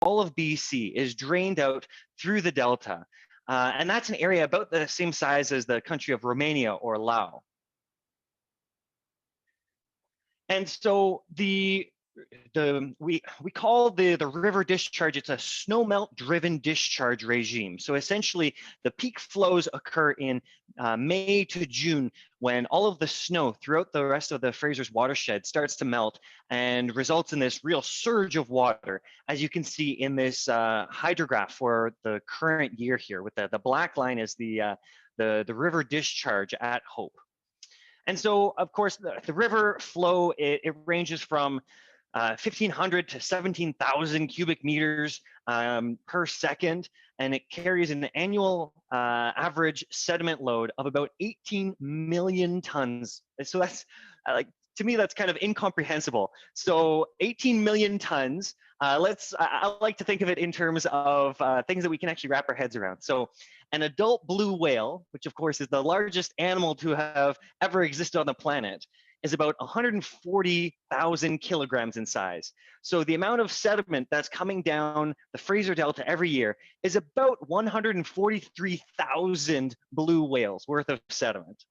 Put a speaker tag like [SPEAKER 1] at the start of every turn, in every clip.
[SPEAKER 1] all of BC is drained out through the delta. And that's an area about the same size as the country of Romania or Laos. And so we call the river discharge, it's a snowmelt driven discharge regime. So essentially the peak flows occur in May to June, when all of the snow throughout the rest of the Fraser's watershed starts to melt and results in this real surge of water, as you can see in this hydrograph for the current year here, with the black line is the river discharge at Hope. And so, of course, the river flow, it ranges from 1,500 to 17,000 cubic meters per second, and it carries an annual average sediment load of about 18 million tons. So that's to me, that's kind of incomprehensible. So 18 million tons, I like to think of it in terms of things that we can actually wrap our heads around. So an adult blue whale, which of course is the largest animal to have ever existed on the planet, is about 140,000 kilograms in size. So the amount of sediment that's coming down the Fraser Delta every year is about 143,000 blue whales worth of sediment.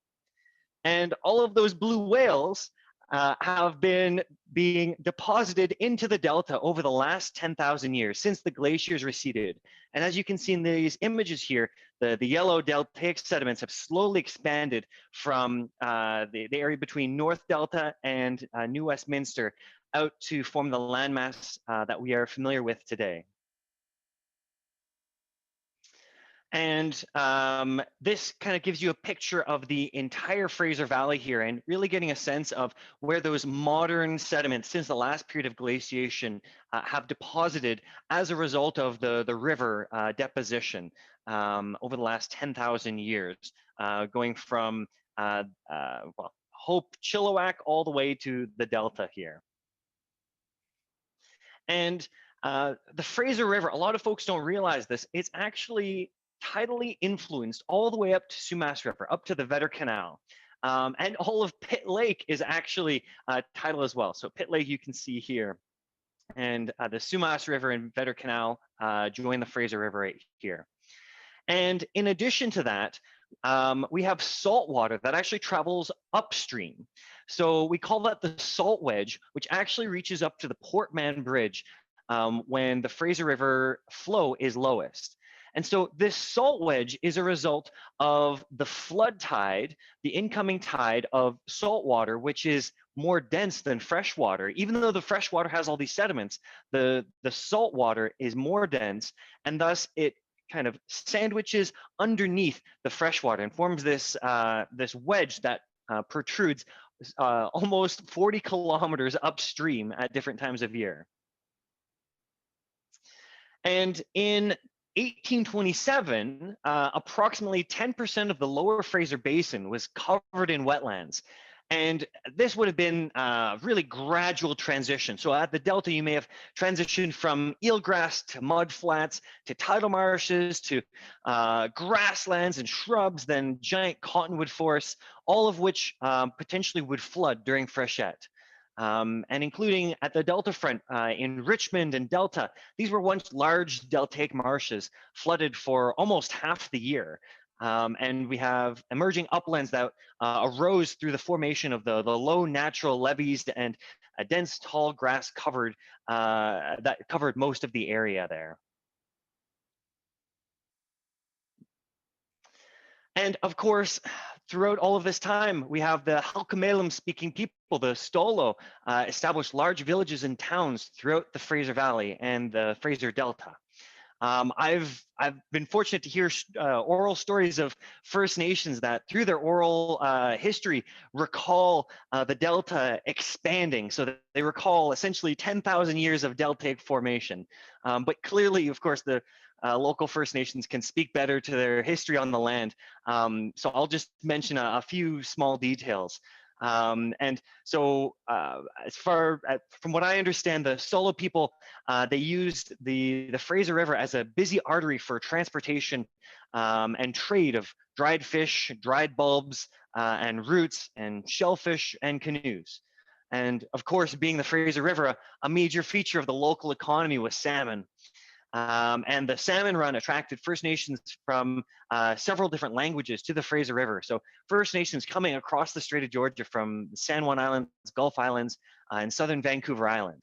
[SPEAKER 1] And all of those blue whales have been being deposited into the delta over the last 10,000 years, since the glaciers receded. And as you can see in these images here, the yellow deltaic sediments have slowly expanded from the area between North Delta and New Westminster out to form the landmass that we are familiar with today. And this kind of gives you a picture of the entire Fraser Valley here, and really getting a sense of where those modern sediments since the last period of glaciation have deposited as a result of the river deposition over the last 10,000 years, going from Hope, Chilliwack, all the way to the Delta here. And the Fraser River, a lot of folks don't realize this, it's actually tidally influenced all the way up to Sumas River, up to the Vetter Canal. And all of Pitt Lake is actually tidal as well. So Pitt Lake you can see here. And the Sumas River and Vetter Canal join the Fraser River right here. And in addition to that, we have salt water that actually travels upstream. So we call that the salt wedge, which actually reaches up to the Port Mann Bridge when the Fraser River flow is lowest. And so this salt wedge is a result of the flood tide, the incoming tide of salt water, which is more dense than fresh water. Even though the fresh water has all these sediments, the salt water is more dense, and thus it kind of sandwiches underneath the fresh water and forms this, this wedge that protrudes almost 40 kilometers upstream at different times of year. And in 1827, approximately 10% of the lower Fraser Basin was covered in wetlands. And this would have been a really gradual transition. So at the Delta, you may have transitioned from eelgrass to mudflats, to tidal marshes, to grasslands and shrubs, then giant cottonwood forests, all of which potentially would flood during freshet. And including at the Delta front in Richmond and Delta, these were once large deltaic marshes flooded for almost half the year. And we have emerging uplands that arose through the formation of the low natural levees and a dense tall grass covered that covered most of the area there. And of course, throughout all of this time, we have the Halkomelem speaking people, the Stolo, established large villages and towns throughout the Fraser Valley and the Fraser Delta. I've been fortunate to hear oral stories of First Nations that through their oral history recall the Delta expanding, so that they recall essentially 10,000 years of deltaic formation. But clearly, of course, the local First Nations can speak better to their history on the land. So I'll just mention a few small details. And so from what I understand, the Stolo people, they used the Fraser River as a busy artery for transportation and trade of dried fish, dried bulbs, and roots, and shellfish and canoes. And of course, being the Fraser River, a major feature of the local economy was salmon. And the salmon run attracted First Nations from several different languages to the Fraser River. So First Nations coming across the Strait of Georgia from San Juan Islands, Gulf Islands, and southern Vancouver Island.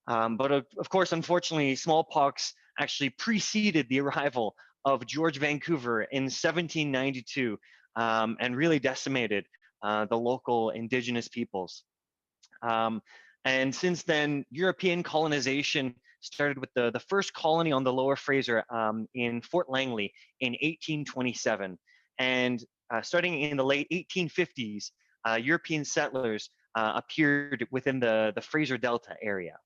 [SPEAKER 1] But of course, unfortunately, smallpox actually preceded the arrival of George Vancouver in 1792 and really decimated the local indigenous peoples. And since then, European colonization started with the first colony on the Lower Fraser in Fort Langley in 1827. And starting in the late 1850s, European settlers appeared within the Fraser Delta area.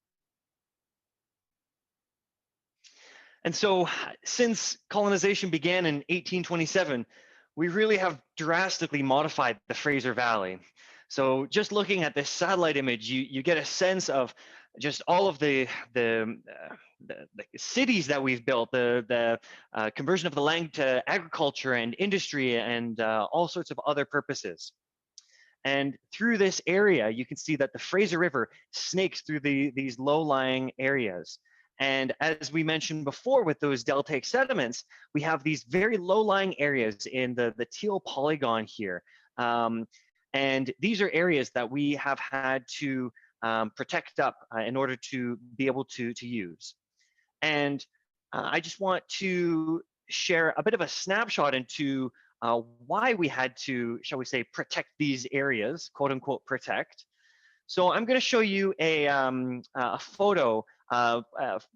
[SPEAKER 1] And so since colonization began in 1827, we really have drastically modified the Fraser Valley. So just looking at this satellite image, you get a sense of just all of the cities that we've built, the conversion of the land to agriculture and industry and all sorts of other purposes. And through this area, you can see that the Fraser River snakes through these low-lying areas. And as we mentioned before with those deltaic sediments, we have these very low-lying areas in the teal polygon here. And these are areas that we have had to protect up in order to be able to use. And I just want to share a bit of a snapshot into why we had to, shall we say, protect these areas, quote unquote, protect. So I'm going to show you a photo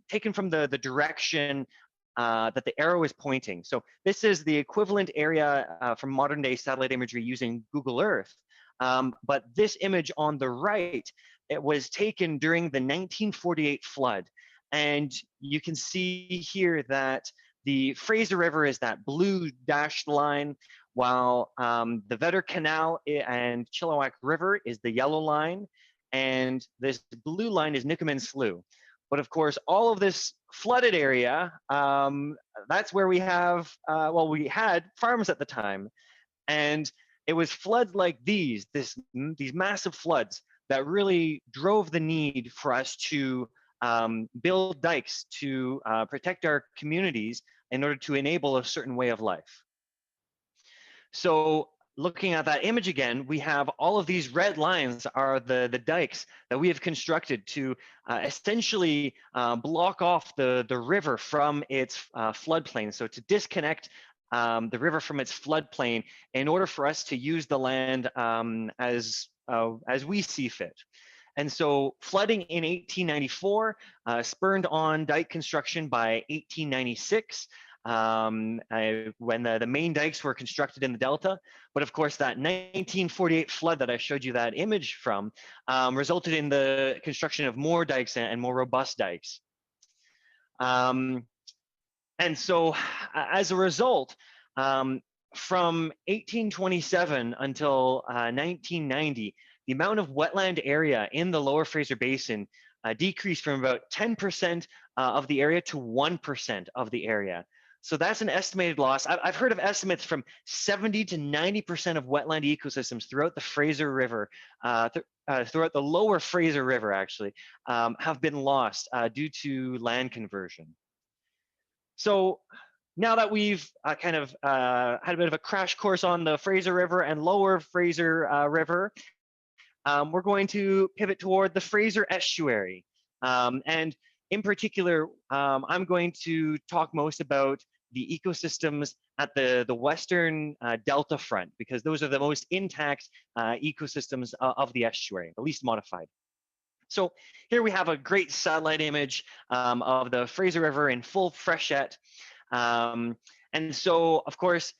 [SPEAKER 1] taken from the direction that the arrow is pointing. So this is the equivalent area from modern day satellite imagery using Google Earth. But this image on the right, it was taken during the 1948 flood. And you can see here that the Fraser River is that blue dashed line, while the Vedder Canal and Chilliwack River is the yellow line, and this blue line is Newcomen Slough. But of course, all of this flooded area, that's where we have, well, we had farms at the time. And it was floods like these massive floods that really drove the need for us to build dikes to protect our communities in order to enable a certain way of life. So looking at that image again, we have all of these red lines are the dikes that we have constructed to essentially block off the river from its floodplain. So to disconnect the river from its floodplain in order for us to use the land as we see fit. And so flooding in 1894 spurred on dike construction by 1896 when the main dikes were constructed in the Delta. But of course, that 1948 flood that I showed you that image from resulted in the construction of more dikes and more robust dikes. And so as a result, from 1827 until 1990, the amount of wetland area in the Lower Fraser Basin decreased from about 10% of the area to 1% of the area. So that's an estimated loss. I've heard of estimates from 70 to 90% of wetland ecosystems throughout the Fraser River, throughout the Lower Fraser River actually, have been lost due to land conversion. So now that we've kind of had a bit of a crash course on the Fraser River and Lower Fraser River, we're going to pivot toward the Fraser Estuary. And in particular, I'm going to talk most about the ecosystems at the western delta front, because those are the most intact ecosystems of the estuary, the least modified. So here we have a great satellite image of the Fraser River in full freshet. And so, of course,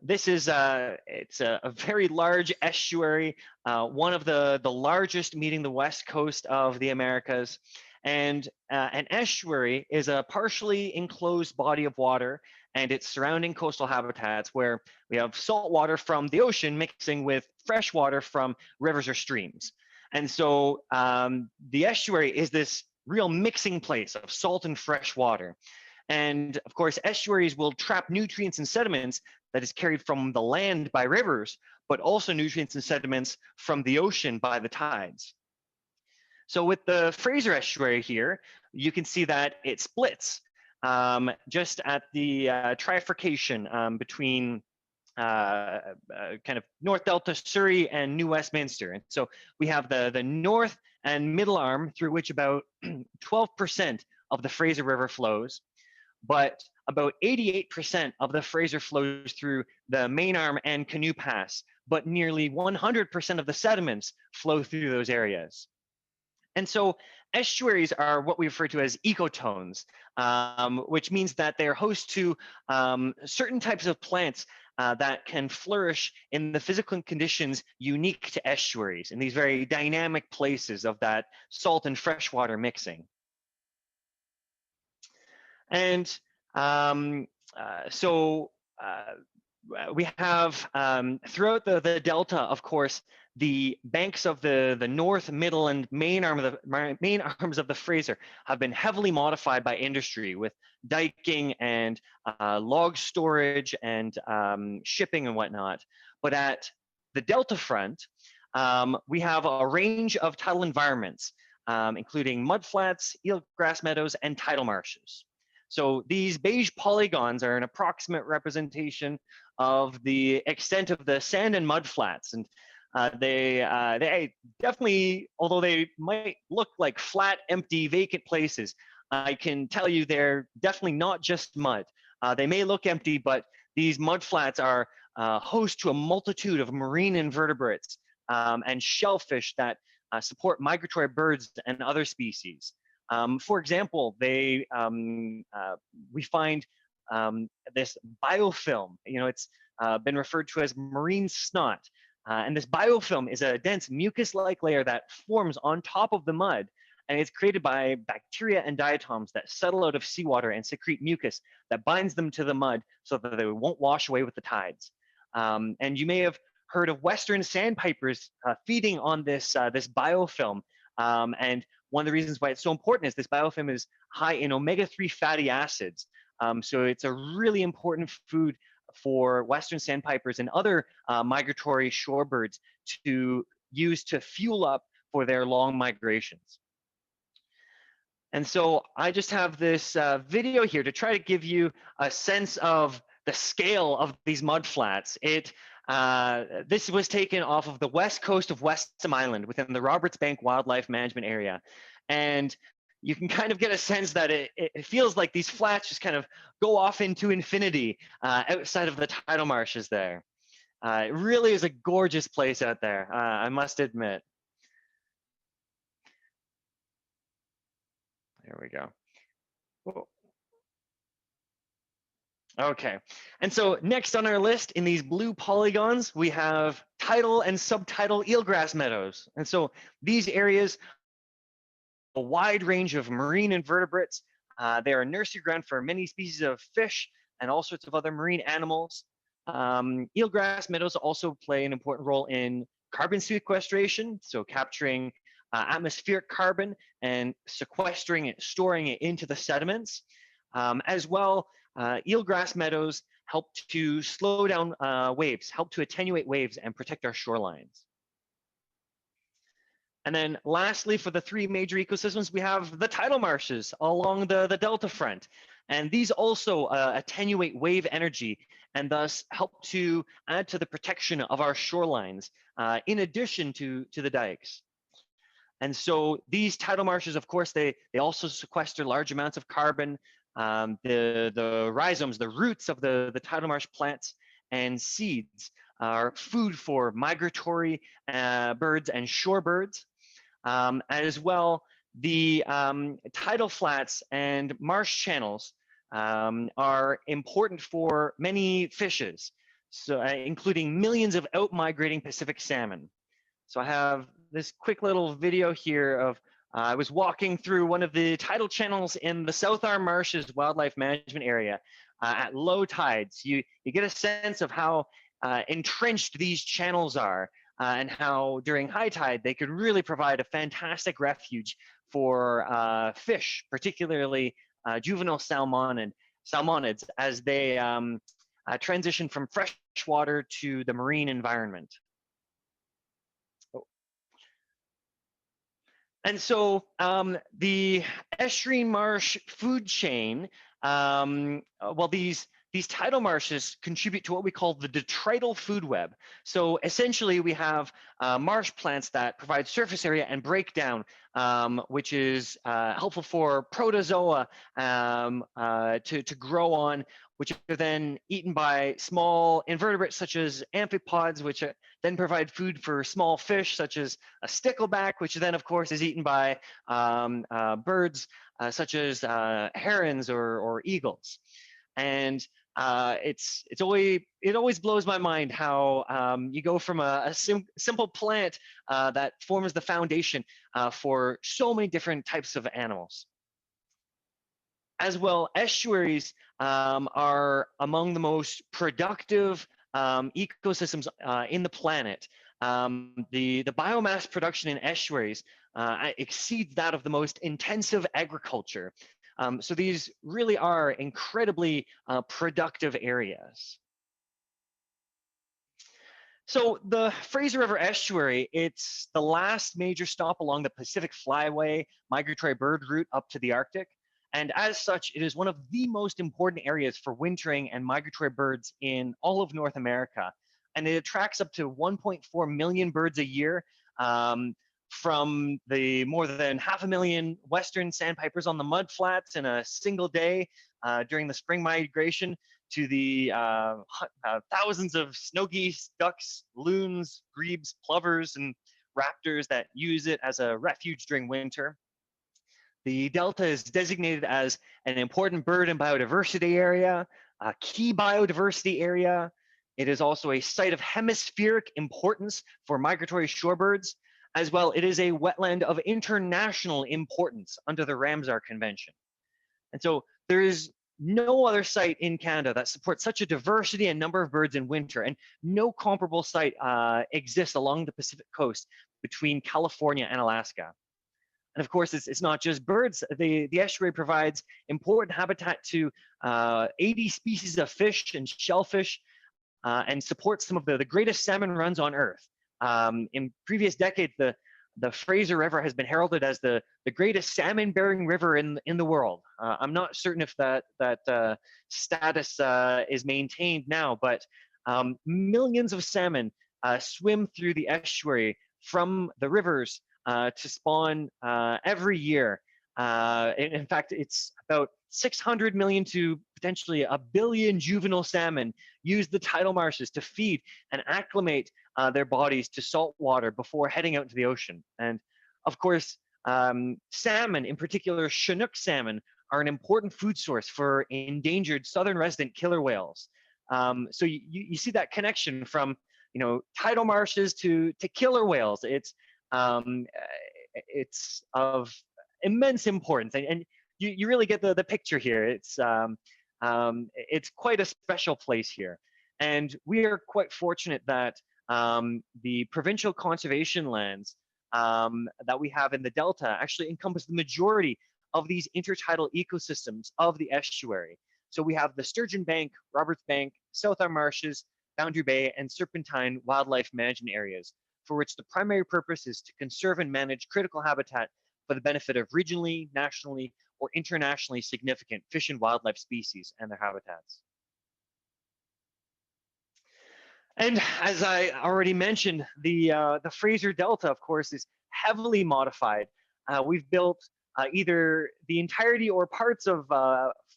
[SPEAKER 1] this is it's a very large estuary, one of the largest meeting the west coast of the Americas. And an estuary is a partially enclosed body of water and its surrounding coastal habitats where we have salt water from the ocean mixing with fresh water from rivers or streams. And so the estuary is this real mixing place of salt and fresh water. And of course, estuaries will trap nutrients and sediments that is carried from the land by rivers, but also nutrients and sediments from the ocean by the tides. So with the Fraser Estuary here, you can see that it splits. just at the trifurcation between kind of North Delta, Surrey, and New Westminster. And so we have the north and middle arm through which about 12% of the Fraser River flows, but about 88% of the Fraser flows through the main arm and Canoe Pass, but nearly 100% of the sediments flow through those areas. And so estuaries are what we refer to as ecotones, which means that they're host to certain types of plants that can flourish in the physical conditions unique to estuaries, in these very dynamic places of that salt and freshwater mixing. And so we have throughout the delta, of course, the banks of the north, middle, and main arms of the Fraser have been heavily modified by industry with diking and log storage and shipping and whatnot. But at the delta front, we have a range of tidal environments, including mudflats, eelgrass meadows, and tidal marshes. So these beige polygons are an approximate representation of the extent of the sand and mud flats. And they definitely, although they might look like flat, empty, vacant places, I can tell you they're definitely not just mud. They may look empty, but these mud flats are host to a multitude of marine invertebrates and shellfish that support migratory birds and other species. For example, we find this biofilm. It's been referred to as marine snot. And this biofilm is a dense mucus-like layer that forms on top of the mud, and it's created by bacteria and diatoms that settle out of seawater and secrete mucus that binds them to the mud so that they won't wash away with the tides. And you may have heard of western sandpipers feeding on this biofilm, and one of the reasons why it's so important is this biofilm is high in omega-3 fatty acids. So it's a really important food for western sandpipers and other migratory shorebirds to use to fuel up for their long migrations. And so I just have this video here to try to give you a sense of the scale of these mudflats. This was taken off of the west coast of Westham Island within the Roberts Bank Wildlife Management Area. And you can kind of get a sense that it feels like these flats just kind of go off into infinity outside of the tidal marshes there. It really is a gorgeous place out there, I must admit. There we go. Whoa. Okay, and so next on our list in these blue polygons, we have tidal and subtidal eelgrass meadows. And so these areas, a wide range of marine invertebrates. They are a nursery ground for many species of fish and all sorts of other marine animals. Eelgrass meadows also play an important role in carbon sequestration, so capturing atmospheric carbon and sequestering it, storing it into the sediments. As well, eelgrass meadows help to slow down waves, help to attenuate waves and protect our shorelines. And then lastly, for the three major ecosystems, we have the tidal marshes along the delta front. And these also attenuate wave energy and thus help to add to the protection of our shorelines in addition to the dikes. And so these tidal marshes, of course, they also sequester large amounts of carbon. The rhizomes, the roots of the tidal marsh plants and seeds are food for migratory birds and shorebirds. As well, the tidal flats and marsh channels are important for many fishes, so including millions of out-migrating Pacific salmon. So I have this quick little video here of I was walking through one of the tidal channels in the South Arm Marshes Wildlife Management Area at low tides. You get a sense of how entrenched these channels are and how during high tide they could really provide a fantastic refuge for fish, particularly juvenile salmonids, as they transition from fresh water to the marine environment. And so the estuarine marsh food chain Well, these tidal marshes contribute to what we call the detrital food web. So essentially, we have marsh plants that provide surface area and break down, which is helpful for protozoa to grow on, which are then eaten by small invertebrates such as amphipods, which then provide food for small fish such as a stickleback, which then, of course, is eaten by birds such as herons or eagles. And it always blows my mind how you go from a simple plant that forms the foundation for so many different types of animals. As well, estuaries are among the most productive ecosystems in the planet. The biomass production in estuaries exceeds that of the most intensive agriculture. So these really are incredibly productive areas. So the Fraser River Estuary, it's the last major stop along the Pacific Flyway migratory bird route up to the Arctic. And as such, it is one of the most important areas for wintering and migratory birds in all of North America. And it attracts up to 1.4 million birds a year, from the more than 500,000 western sandpipers on the mudflats in a single day during the spring migration, to the thousands of snow geese, ducks, loons, grebes, plovers, and raptors that use it as a refuge during winter. The Delta is designated as an important bird and biodiversity area, a key biodiversity area. It is also a site of hemispheric importance for migratory shorebirds. As well, it is a wetland of international importance under the Ramsar Convention. And so there is no other site in Canada that supports such a diversity and number of birds in winter, and no comparable site exists along the Pacific coast between California and Alaska. And of course, it's not just birds. The estuary provides important habitat to 80 species of fish and shellfish, and supports some of the greatest salmon runs on Earth. In previous decades, the Fraser River has been heralded as the greatest salmon-bearing river in the world. I'm not certain if that status is maintained now, but millions of salmon swim through the estuary from the rivers to spawn every year. In fact, it's about 600 million to potentially 1 billion juvenile salmon use the tidal marshes to feed and acclimate their bodies to salt water before heading out into the ocean. And of course, salmon, in particular Chinook salmon, are an important food source for endangered southern resident killer whales. So you see that connection from tidal marshes to killer whales. It's of immense importance, and you really get the picture here. It's quite a special place here, and we are quite fortunate that the provincial conservation lands that we have in the Delta actually encompass the majority of these intertidal ecosystems of the estuary. So we have the Sturgeon Bank, Roberts Bank, South Arm Marshes, Boundary Bay, and Serpentine Wildlife Management Areas, for which the primary purpose is to conserve and manage critical habitat for the benefit of regionally, nationally, or internationally significant fish and wildlife species and their habitats. And as I already mentioned, the Fraser Delta, of course, is heavily modified. We've built either the entirety or parts of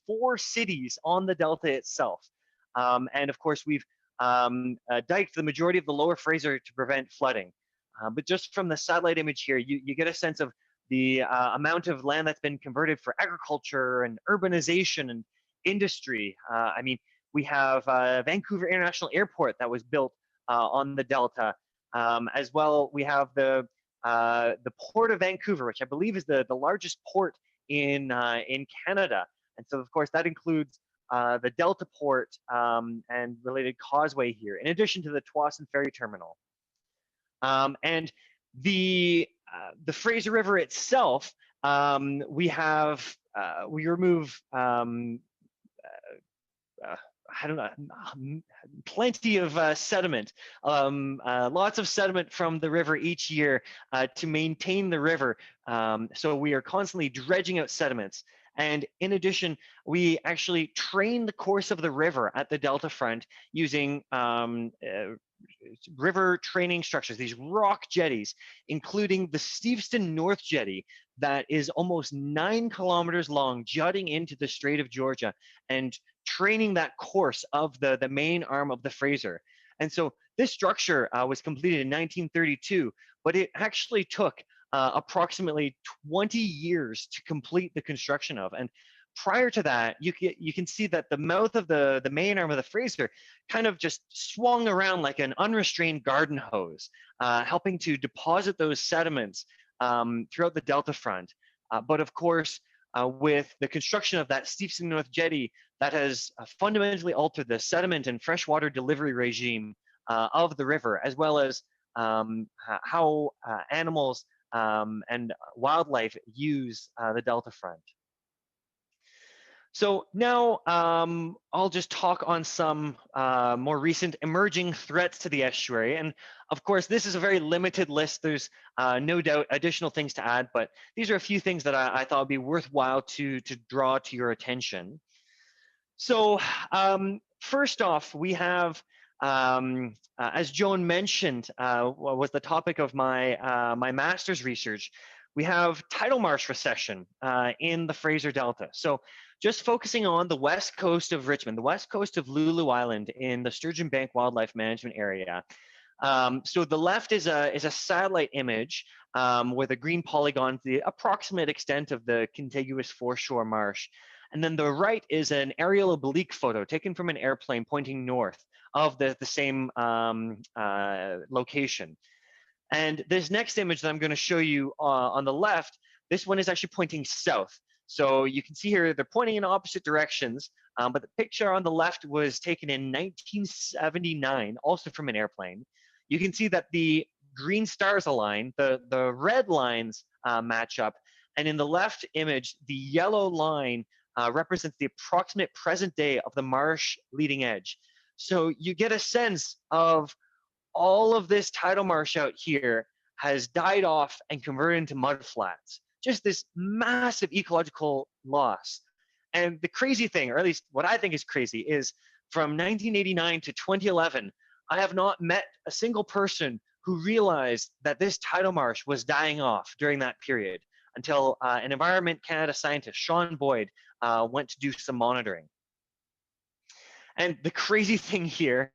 [SPEAKER 1] 4 cities on the Delta itself. And of course, we've diked the majority of the lower Fraser to prevent flooding. But just from the satellite image here, you get a sense of the amount of land that's been converted for agriculture and urbanization and industry. I mean, we have Vancouver International Airport that was built on the Delta. As well, we have the Port of Vancouver, which I believe is the largest port in Canada. And so, of course, that includes the Delta Port and related causeway here, in addition to the Tsawwassen Ferry Terminal. And the Fraser River itself, we remove I don't know, plenty of sediment, lots of sediment from the river each year to maintain the river. So we are constantly dredging out sediments. And in addition, we actually train the course of the river at the delta front using river training structures, these rock jetties, including the Steveston North Jetty that is almost 9 kilometers long, jutting into the Strait of Georgia and training that course of the main arm of the Fraser. And so this structure was completed in 1932, but it actually took approximately 20 years to complete the construction of. And prior to that, you can see that the mouth of the main arm of the Fraser kind of just swung around like an unrestrained garden hose, helping to deposit those sediments throughout the delta front. But of course, with the construction of that Steveston North Jetty, that has fundamentally altered the sediment and freshwater delivery regime of the river, as well as how animals and wildlife use the delta front. So now I'll just talk on some more recent emerging threats to the estuary. And of course, this is a very limited list. There's no doubt additional things to add, but these are a few things that I thought would be worthwhile to draw to your attention. So first off, we have, as Joan mentioned, was the topic of my, my master's research, we have tidal marsh recession in the Fraser Delta. So just focusing on the west coast of Richmond, the west coast of Lulu Island in the Sturgeon Bank Wildlife Management Area. So the left is a satellite image where the green polygon, the approximate extent of the contiguous foreshore marsh. And then the right is an aerial oblique photo taken from an airplane pointing north of the same location. And this next image that I'm going to show you on the left, this one is actually pointing south. So you can see here, they're pointing in opposite directions, but the picture on the left was taken in 1979, also from an airplane. You can see that the green stars align, the red lines match up, and in the left image, the yellow line represents the approximate present day of the marsh leading edge. So you get a sense of all of this tidal marsh out here has died off and converted into mud flats. Just this massive ecological loss. And the crazy thing, or at least what I think is crazy, is from 1989 to 2011, I have not met a single person who realized that this tidal marsh was dying off during that period until an Environment Canada scientist, Sean Boyd, went to do some monitoring. And the crazy thing here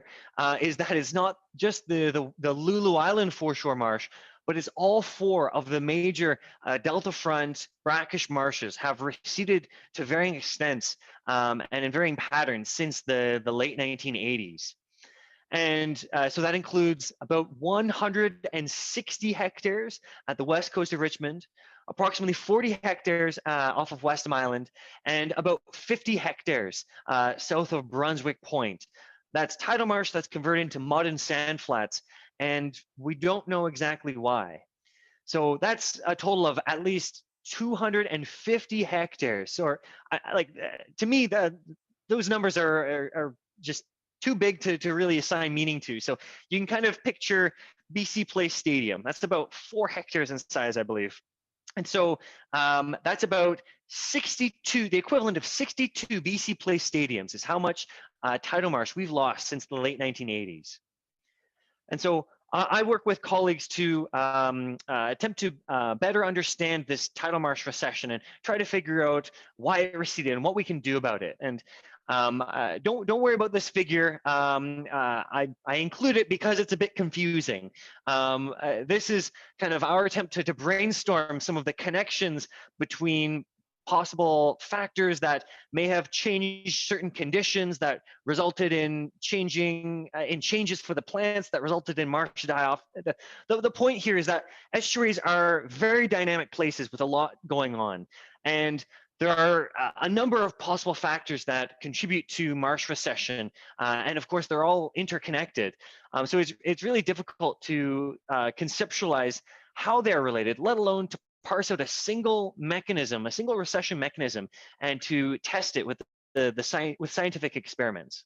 [SPEAKER 1] is that it's not just the Lulu Island foreshore marsh, but it's all 4 of the major delta front brackish marshes have receded to varying extents and in varying patterns since the late 1980s. And so that includes about 160 hectares at the west coast of Richmond, approximately 40 hectares off of Westham Island, and about 50 hectares south of Brunswick Point. That's tidal marsh that's converted into mud and sand flats, and we don't know exactly why. So that's a total of at least 250 hectares. So, to me, those numbers are just too big to really assign meaning to. So you can kind of picture BC Place Stadium. That's about 4 hectares in size, I believe. And so that's about 62, the equivalent of 62 BC Place stadiums is how much tidal marsh we've lost since the late 1980s. And so I work with colleagues to attempt to better understand this tidal marsh recession and try to figure out why it receded and what we can do about it. And don't worry about this figure. I include it because it's a bit confusing. This is kind of our attempt to brainstorm some of the connections between possible factors that may have changed certain conditions that resulted in changes for the plants that resulted in marsh die-off. The point here is that estuaries are very dynamic places with a lot going on, and there are a number of possible factors that contribute to marsh recession, and of course they're all interconnected. So it's really difficult to conceptualize how they're related, let alone to parse out a single mechanism, a single recession mechanism, and to test it with with scientific experiments.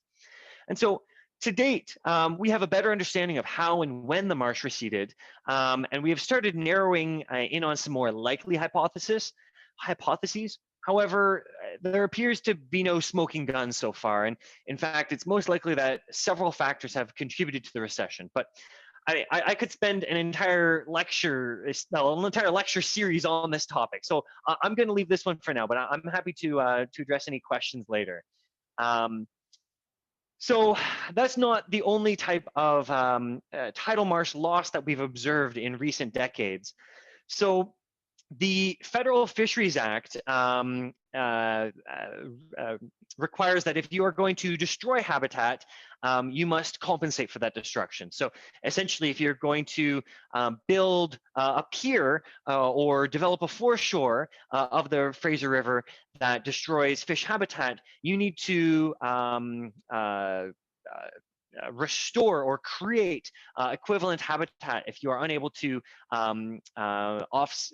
[SPEAKER 1] And so to date, we have a better understanding of how and when the marsh receded, and we have started narrowing in on some more likely hypotheses. However, there appears to be no smoking gun so far, and in fact, it's most likely that several factors have contributed to the recession. But I could spend an entire lecture, no, an entire lecture series on this topic. So I'm going to leave this one for now, but I'm happy to address any questions later. Um, so that's not the only type of tidal marsh loss that we've observed in recent decades. So the Federal Fisheries Act requires that if you are going to destroy habitat, you must compensate for that destruction. So essentially, if you're going to build a pier or develop a foreshore of the Fraser River that destroys fish habitat, you need to restore or create equivalent habitat if you are unable to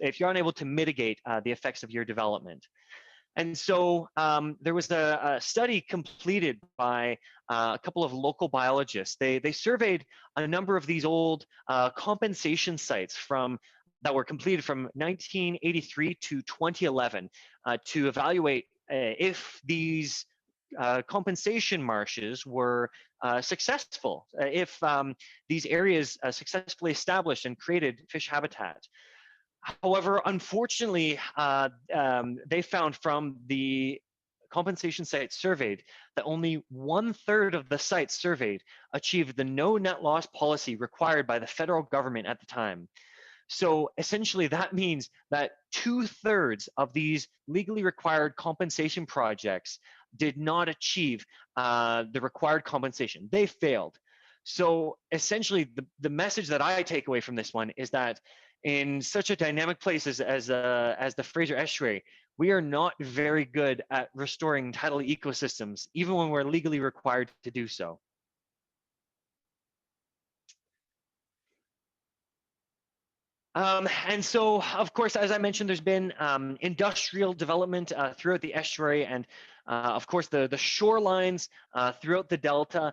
[SPEAKER 1] if you're unable to mitigate the effects of your development. And so there was a study completed by a couple of local biologists. They surveyed a number of these old compensation sites that were completed from 1983 to 2011 to evaluate if these compensation marshes were successful, if these areas successfully established and created fish habitat. However, unfortunately, they found from the compensation sites surveyed that only 1/3 of the sites surveyed achieved the no net loss policy required by the federal government at the time. So essentially, that means that 2/3 of these legally required compensation projects did not achieve the required compensation. They failed. So essentially, the message that I take away from this one is that in such a dynamic place as the Fraser Estuary, we are not very good at restoring tidal ecosystems, even when we're legally required to do so. And so, of course, as I mentioned, there's been industrial development throughout the estuary, and of course, the shorelines throughout the delta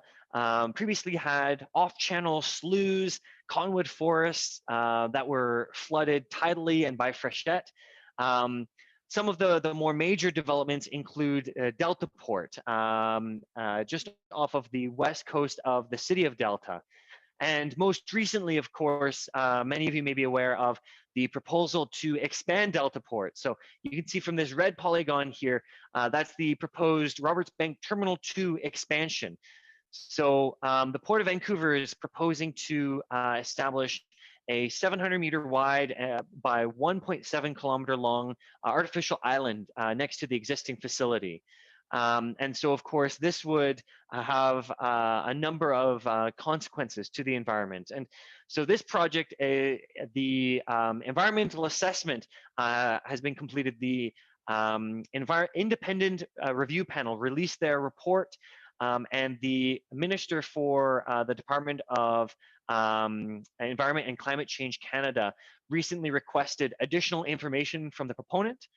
[SPEAKER 1] previously had off-channel sloughs, cottonwood forests that were flooded tidally and by freshet. Some of the more major developments include Delta Port, just off of the west coast of the city of Delta. And most recently, of course, many of you may be aware of the proposal to expand Delta Port. So you can see from this red polygon here, that's the proposed Roberts Bank Terminal 2 expansion. So the Port of Vancouver is proposing to establish a 700-meter wide by 1.7 kilometer long artificial island next to the existing facility. And so, of course, this would have a number of consequences to the environment. And so this project, the environmental assessment has been completed. The independent review panel released their report, and the Minister for the Department of Environment and Climate Change Canada recently requested additional information from the proponent,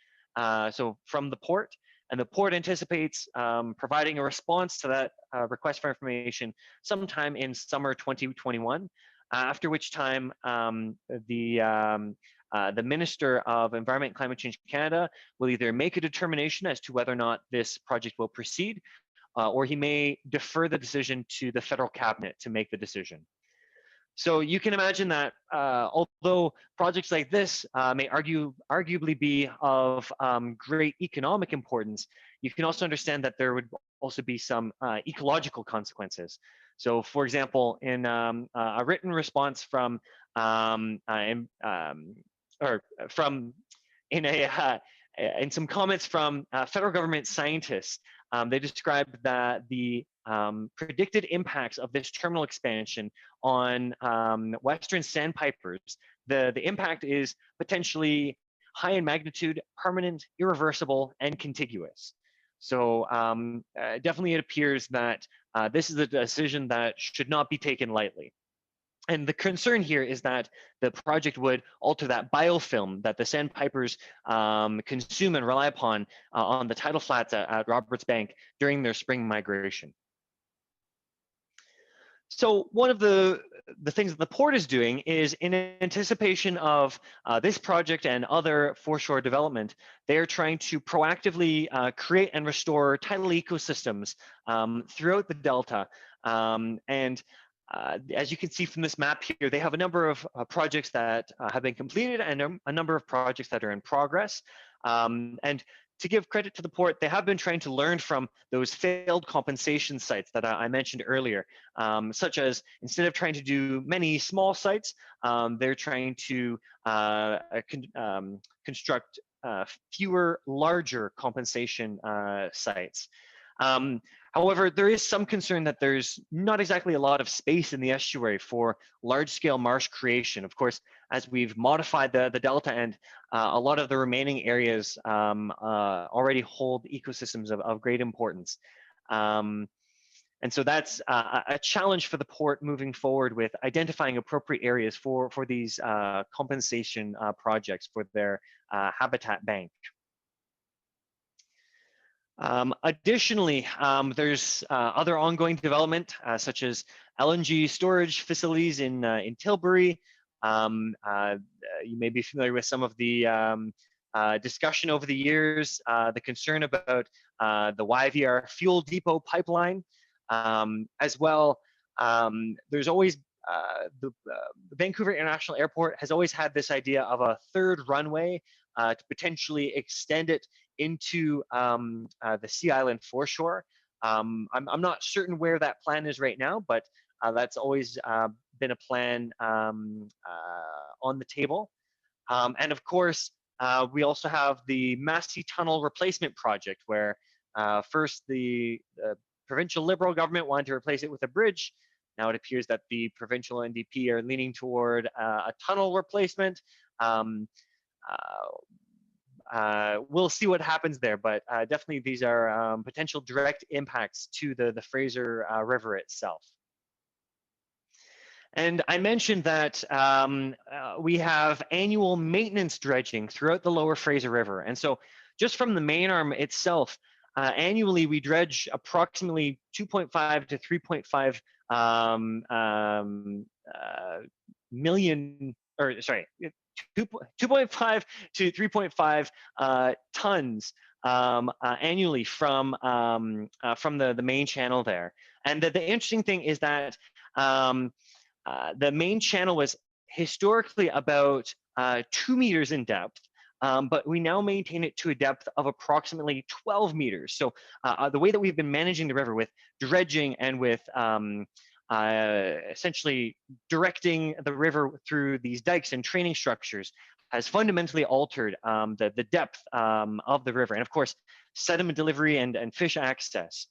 [SPEAKER 1] so from the port. And the port anticipates providing a response to that request for information sometime in summer 2021, after which time the Minister of Environment and Climate Change Canada will either make a determination as to whether or not this project will proceed, or he may defer the decision to the federal cabinet to make the decision. So you can imagine that although projects like this may arguably be of great economic importance, you can also understand that there would also be some ecological consequences. So, for example, in a written response from in some comments from federal government scientists, they described that the predicted impacts of this terminal expansion on Western sandpipers, the impact is potentially high in magnitude, permanent, irreversible, and contiguous. So definitely it appears that this is a decision that should not be taken lightly. And the concern here is that the project would alter that biofilm that the sandpipers consume and rely upon on the tidal flats at Roberts Bank during their spring migration. So one of the things that the port is doing is, in anticipation of this project and other foreshore development, they are trying to proactively create and restore tidal ecosystems throughout the delta. And as you can see from this map here, they have a number of projects that have been completed and a number of projects that are in progress. And to give credit to the port, they have been trying to learn from those failed compensation sites that I mentioned earlier, such as, instead of trying to do many small sites, they're trying to construct fewer larger compensation sites. However, there is some concern that there's not exactly a lot of space in the estuary for large-scale marsh creation. Of course, as we've modified the delta, and a lot of the remaining areas already hold ecosystems of great importance. And so that's a challenge for the port moving forward with identifying appropriate areas for these compensation projects for their habitat bank. Additionally, there's other ongoing development, such as LNG storage facilities in Tilbury. You may be familiar with some of the discussion over the years, the concern about the YVR fuel depot pipeline. As well, there's always the Vancouver International Airport has always had this idea of a third runway to potentially extend it into the Sea Island foreshore. I'm not certain where that plan is right now, but that's always been a plan on the table. And of course, we also have the Massey Tunnel Replacement Project, where first the provincial Liberal government wanted to replace it with a bridge. Now it appears that the provincial NDP are leaning toward a tunnel replacement. We'll see what happens there, but definitely these are potential direct impacts to the Fraser River itself. And I mentioned that we have annual maintenance dredging throughout the lower Fraser River. And so just from the main arm itself, annually we dredge approximately 2.5 to 3.5 million, or sorry, 2.5 to 3.5 tons annually from the main channel there. And the interesting thing is that the main channel was historically about 2 meters in depth, but we now maintain it to a depth of approximately 12 meters. So the way that we've been managing the river with dredging and with essentially directing the river through these dikes and training structures has fundamentally altered the depth of the river, and of course, sediment delivery and fish access.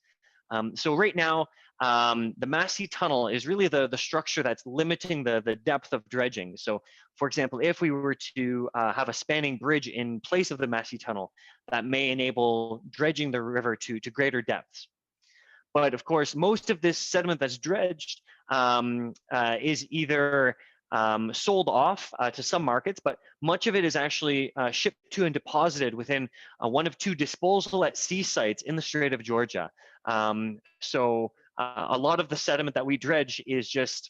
[SPEAKER 1] So right now, the Massey Tunnel is really the structure that's limiting the depth of dredging. So, for example, if we were to have a spanning bridge in place of the Massey Tunnel, that may enable dredging the river to greater depths. But of course, most of this sediment that's dredged is either sold off to some markets, but much of it is actually shipped to and deposited within one of two disposal at sea sites in the Strait of Georgia. So a lot of the sediment that we dredge is just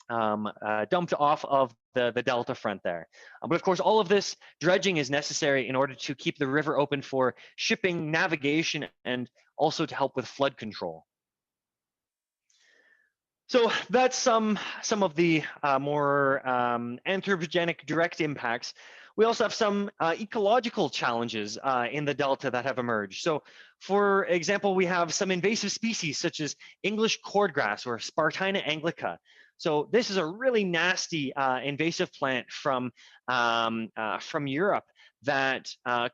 [SPEAKER 1] dumped off of the delta front there. But of course, all of this dredging is necessary in order to keep the river open for shipping, navigation, and also to help with flood control. So that's some of the more anthropogenic direct impacts. We also have some ecological challenges in the delta that have emerged. So for example, we have some invasive species such as English cordgrass or Spartina anglica. So this is a really nasty invasive plant from Europe that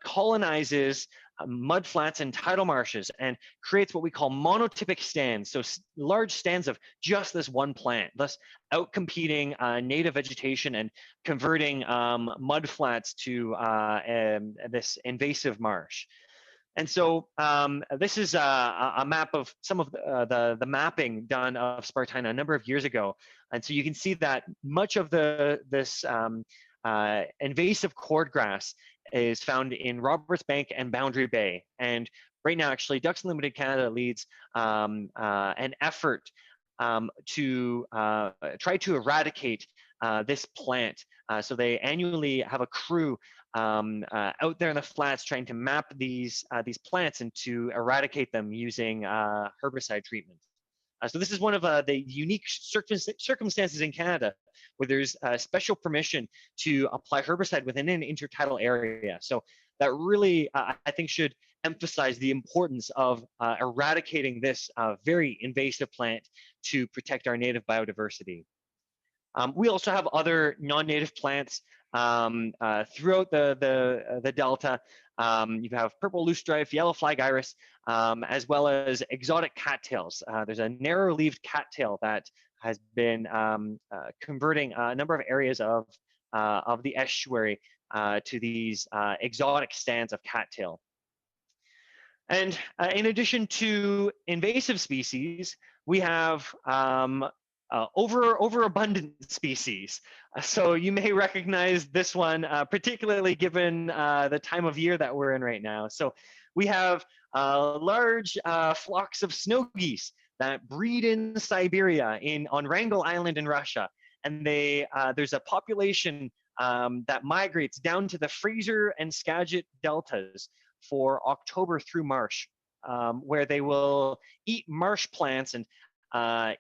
[SPEAKER 1] colonizes mudflats and tidal marshes and creates what we call monotypic stands, so large stands of just this one plant, thus outcompeting native vegetation and converting mudflats to this invasive marsh. And so this is a map of some of the mapping done of Spartina a number of years ago. And so you can see that much of this invasive cordgrass is found in Roberts Bank and Boundary Bay. And right now, actually, Ducks Unlimited Canada leads an effort to try to eradicate this plant. So they annually have a crew out there in the flats trying to map these plants and to eradicate them using herbicide treatment. So this is one of the unique circumstances in Canada where there's special permission to apply herbicide within an intertidal area. So that really, I think, should emphasize the importance of eradicating this very invasive plant to protect our native biodiversity. We also have other non-native plants throughout the Delta. You have purple loosestrife, yellow flag iris, as well as exotic cattails. There's a narrow-leaved cattail that has been converting a number of areas of the estuary to these exotic stands of cattail. And in addition to invasive species, we have overabundant species. So you may recognize this one, particularly given the time of year that we're in right now. So we have large flocks of snow geese that breed in Siberia on Wrangel Island in Russia. And there's a population that migrates down to the Fraser and Skagit deltas for October through March, where they will eat marsh plants and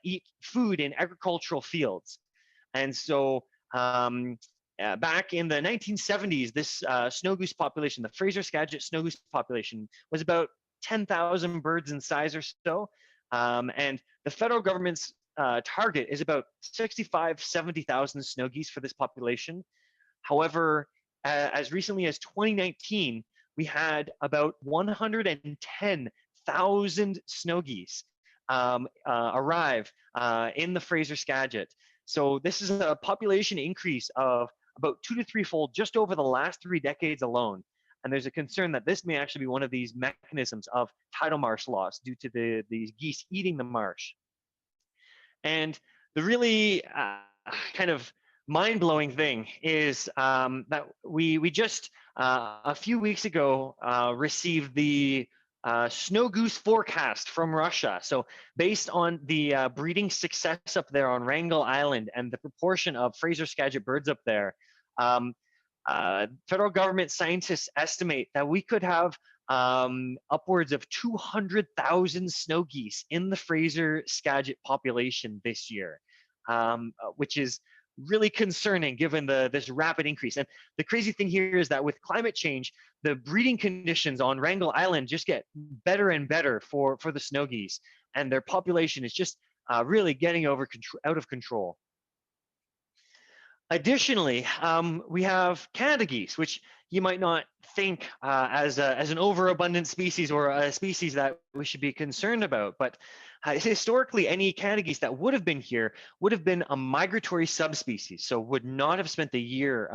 [SPEAKER 1] eat food in agricultural fields. And so back in the 1970s, this snow goose population, the Fraser Skagit snow goose population, was about 10,000 birds in size or so. And the federal government's target is about 70,000 snow geese for this population. However, as recently as 2019, we had about 110,000 snow geese arrive in the Fraser Skagit. So this is a population increase of about 2 to 3-fold just over the last 3 decades alone. And there's a concern that this may actually be one of these mechanisms of tidal marsh loss due to these geese eating the marsh. And the really kind of mind-blowing thing is that we just a few weeks ago received the snow goose forecast from Russia. So based on the breeding success up there on Wrangel Island and the proportion of Fraser Skagit birds up there, federal government scientists estimate that we could have upwards of 200,000 snow geese in the Fraser Skagit population this year, which is really concerning given this rapid increase. And the crazy thing here is that with climate change, the breeding conditions on Wrangel Island just get better and better for the snow geese, and their population is just really getting out of control. Additionally, we have Canada geese, which you might not think as an overabundant species or a species that we should be concerned about, but historically, any Canada geese that would have been here would have been a migratory subspecies, so would not have spent the year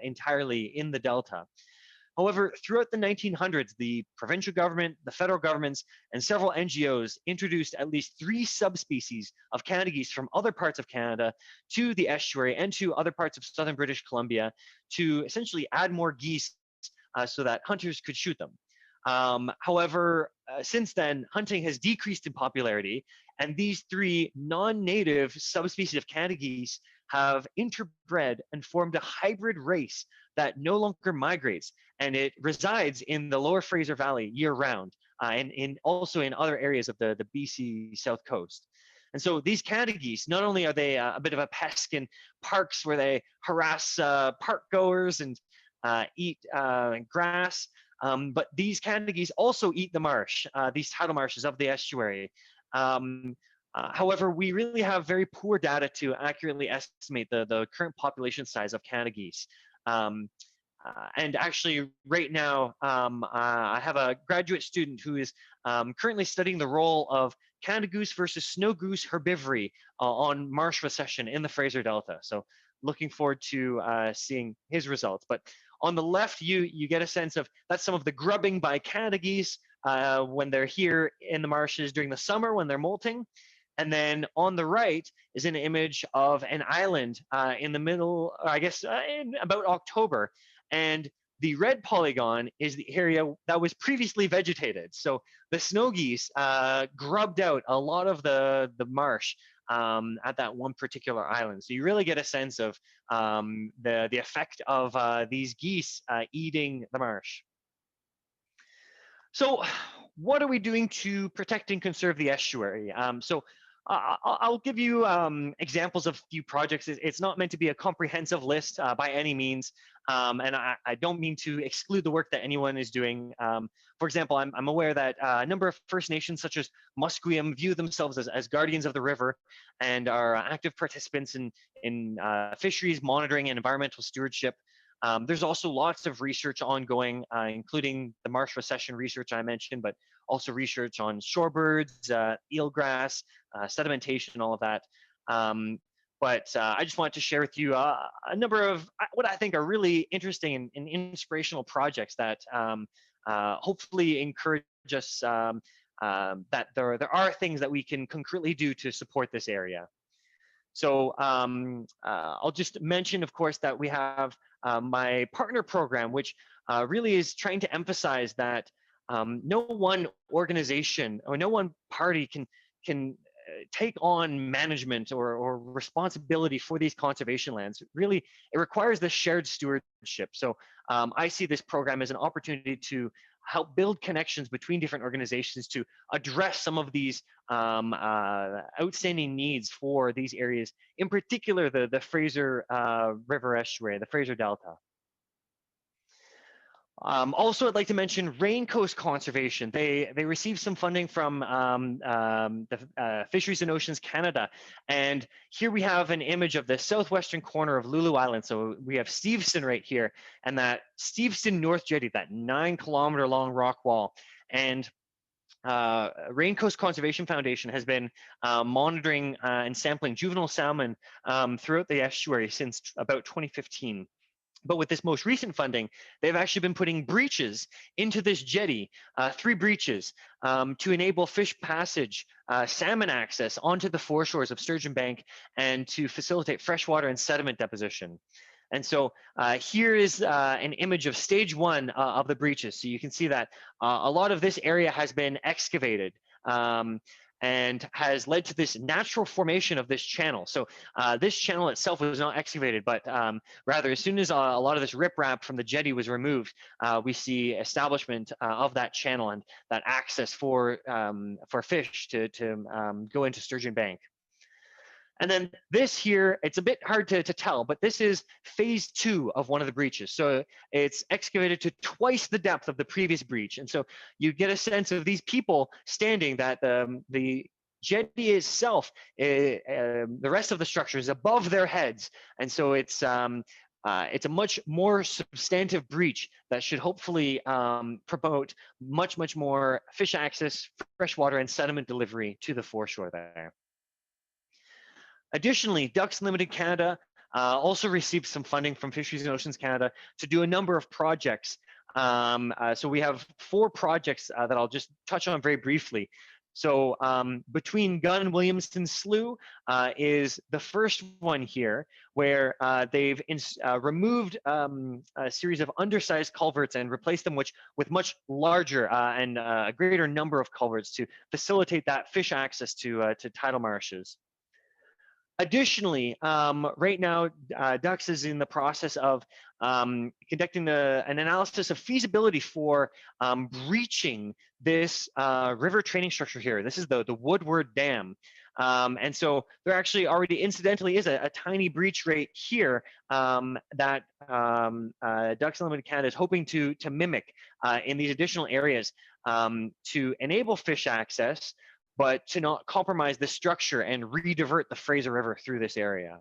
[SPEAKER 1] entirely in the Delta. However, throughout the 1900s, the provincial government, the federal governments, and several NGOs introduced at least 3 subspecies of Canada geese from other parts of Canada to the estuary and to other parts of southern British Columbia to essentially add more geese so that hunters could shoot them. However, since then, hunting has decreased in popularity, and these 3 non-native subspecies of Canada geese have interbred and formed a hybrid race that no longer migrates, and it resides in the lower Fraser Valley year-round, and also in other areas of the BC South Coast. And so these Canada geese, not only are they a bit of a pest in parks where they harass park goers and eat grass, but these Canada geese also eat the marsh, these tidal marshes of the estuary. However, we really have very poor data to accurately estimate the current population size of Canada geese. And actually, right now, I have a graduate student who is currently studying the role of Canada goose versus snow goose herbivory on marsh recession in the Fraser Delta. So looking forward to seeing his results. But on the left, you get a sense of that's some of the grubbing by Canada geese when they're here in the marshes during the summer when they're molting. And then on the right is an image of an island in the middle, I guess, in about October. And The red polygon is the area that was previously vegetated. So the snow geese grubbed out a lot of the marsh at that one particular island. So you really get a sense of the effect of these geese eating the marsh. So what are we doing to protect and conserve the estuary? I'll give you examples of a few projects. It's not meant to be a comprehensive list by any means, and I don't mean to exclude the work that anyone is doing. For example, I'm aware that a number of First Nations, such as Musqueam, view themselves as guardians of the river and are active participants in fisheries monitoring and environmental stewardship. There's also lots of research ongoing, including the marsh recession research I mentioned, but also research on shorebirds, eelgrass, sedimentation, all of that. I just wanted to share with you a number of what I think are really interesting and inspirational projects that hopefully encourage us that there are things that we can concretely do to support this area. So I'll just mention, of course, that we have my partner program, which really is trying to emphasize that no one organization or no one party can take on management or responsibility for these conservation lands. Really, it requires this shared stewardship. So I see this program as an opportunity to help build connections between different organizations to address some of these outstanding needs for these areas, in particular the Fraser River Estuary, the Fraser Delta. Also, I'd like to mention Rain Coast Conservation. They received some funding from the Fisheries and Oceans Canada. And here we have an image of the southwestern corner of Lulu Island. So we have Steveston right here, and that Steveston North Jetty, that 9-kilometer long rock wall. And Rain Coast Conservation Foundation has been monitoring and sampling juvenile salmon throughout the estuary since about 2015. But with this most recent funding, they've actually been putting breaches into this jetty, 3 breaches, to enable fish passage, salmon access onto the foreshores of Sturgeon Bank, and to facilitate freshwater and sediment deposition. And so here is an image of stage 1 of the breaches. So you can see that a lot of this area has been excavated. And has led to this natural formation of this channel. So this channel itself was not excavated, but rather as soon as a lot of this riprap from the jetty was removed, we see establishment of that channel and that access for fish to go into Sturgeon Bank. And then this here, it's a bit hard to tell, but this is phase 2 of one of the breaches. So it's excavated to twice the depth of the previous breach. And so you get a sense of these people standing that the jetty itself, the rest of the structure is above their heads. And so it's a much more substantive breach that should hopefully promote much more fish access, freshwater, and sediment delivery to the foreshore there. Additionally, Ducks Limited Canada also received some funding from Fisheries and Oceans Canada to do a number of projects. So we have 4 projects that I'll just touch on very briefly. So between Gunn and Williamson Slough is the first one here, where they've removed a series of undersized culverts and replaced them with much larger and a greater number of culverts to facilitate that fish access to tidal marshes. Additionally, right now, Ducks is in the process of conducting an analysis of feasibility for breaching this river training structure here. This is the Woodward Dam. And so there actually already incidentally is a tiny breach right here that Ducks Unlimited Canada is hoping to mimic in these additional areas to enable fish access, but to not compromise the structure and redivert the Fraser River through this area.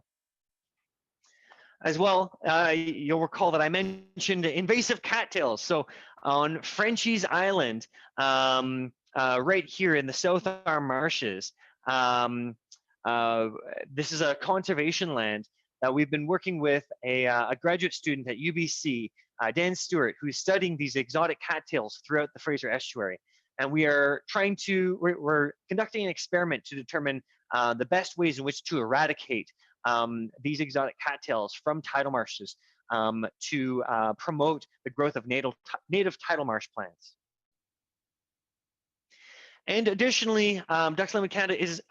[SPEAKER 1] As well, you'll recall that I mentioned invasive cattails. So on Frenchies Island, right here in the South Arm Marshes, this is a conservation land that we've been working with a graduate student at UBC, Dan Stewart, who's studying these exotic cattails throughout the Fraser Estuary. And we're conducting an experiment to determine the best ways in which to eradicate these exotic cattails from tidal marshes to promote the growth of native tidal marsh plants. And additionally, Ducks Unlimited Canada is